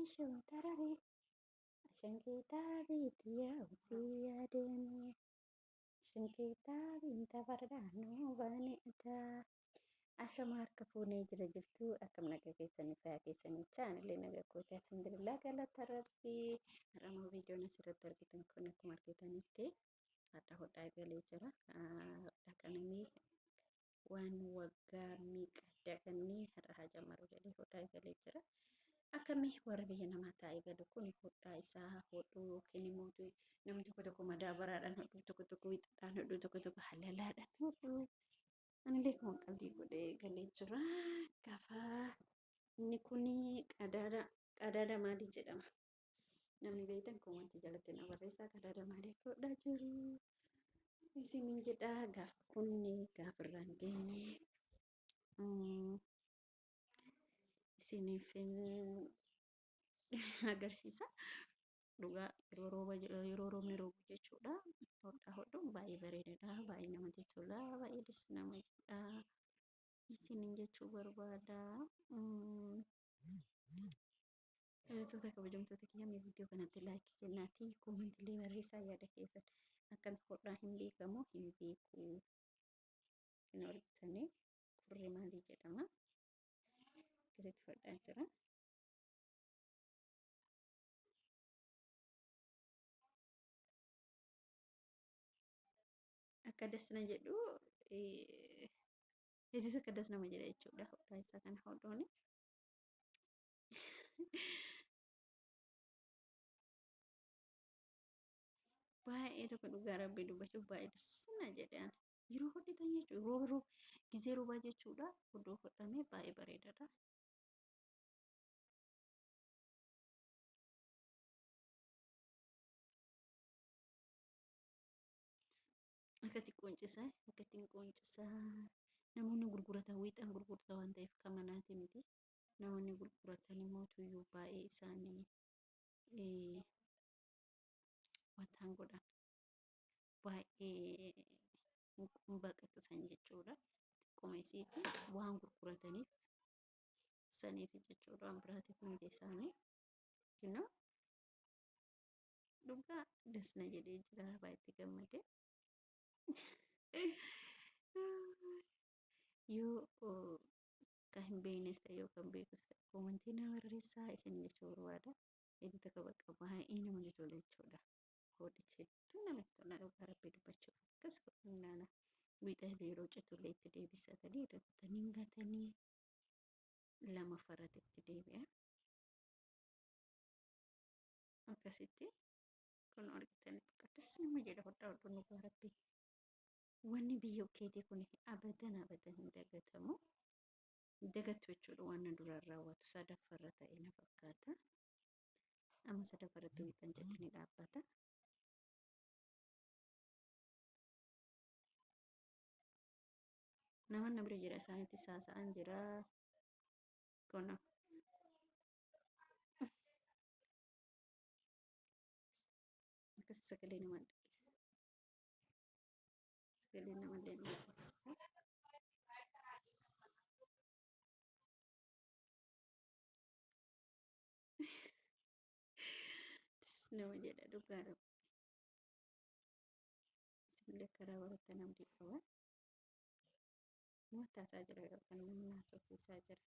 Ishoon tararee ashankeetaa beetiyaa utii yaadanii ashankeetaa biinta fardaanoo baane adaa. Ashama harka fuunee jira jirtu akkam nagaa keessanii fayyaa keessanii chaanillee nagaa kootee alhamdulillah galata rabbii. Har'amoo viidiyoon asirratti argitan kun akkuma argitanitti hadda hodhaa galee jira. Hodhaa kanamii waan waggaa miidhaganii har'a hajamaru jedhee hodhaa galee jira. Akkamii warra biyya namaa taa'ee galu kun hodhaa isaa hodhuu yookiin immoo namni tokko madaabaraadhaan hodhuu tokko wixaadhaan hodhuu tokko halalaadhaan hodhuu. Anillee kun qalbii godhee galee jira. Gaafa inni kun qadaada maalii jedhama? Namni beektan koomatti jalatti na barreessaa qadaada maalii akka hodhaa jiru. Isiniin jedha gaafa kun gaafa irraan geenye isiniif agarsiisa. Dhugaa yeroo roobni roobu jechuudha. Hodhaa hodhuun baay'ee bareedaadha. Baay'ee namatti tola. Baay'ee des nama jedha. Isiniin jechuu barbaada. Toota kabajamtoota kiyya mee viidiyoo kanatti laayikii kennaatii koomentillee barreessaa yaada keessan. Akkami hodhaa hin beekamu hin beeku. Hin argitanii kurri maalii jedhama. Akkasitti hodhaa jira. Akka das na jedhu yesus akka das nama jedha jechuudha hodhaa isaa kana hodhuun. Baay'ee tokko dhugaa rabbii dubbachuuf baay'ee das na jedhan yeroo hodhitan jechuudha yeroo gizee roobaa jechuudha hodhuu hodhamee baay'ee bareedaadha. Akkatti quuncisaa namoonni gurguratan wiixan gurgurtaa waan ta'eef kan manaati miti. Namoonni gurguratan immoo tuyyuu baay'ee isaanii wataan godhan baay'ee hin baqaqsan jechuudha. Xiqquma isiiti waan gurgurataniif saniif jechuudha waan biraatiif miti isaanii. Kunoo dhugaa dasna jedhee jira baay'ee gammadee. Yoo kan hin beeknes ta'e yoo kan beekus ta'e koomentii na barreessaa isin jechuu barbaada. Eebii takka bakka baay'ee namatti tola jechuudha. Hodhichi hedduu namatti tola dhugaa rabbii dubbachuuf akkas godhanaana. Wiixa yeroo citullee itti deebisatanii rafutanii gatanii lama farratti itti deebi'a. Akkasitti kun argitanii bakka nama jedha hodhaa hodhuun dhugaa rabbii. Wanni biyya keetii kun abadan hin dagatamu. Dagattu jechuudha waan duraan raawwatu sadaffarra ta'e na fakkaata. Amma sadaffarratti wiixan jettanii dhaabbata. Namoonni bira jira isaanitti saasa'an jira. Kun akkas sagalee nama dhageessa. Sagalee namallee nama dhageessisa. Nama jedha dhugaa rabbii. Isinillee karaa barattan abdii qaba. Nama taasaa jira yookaan nama naasofsiisaa jira.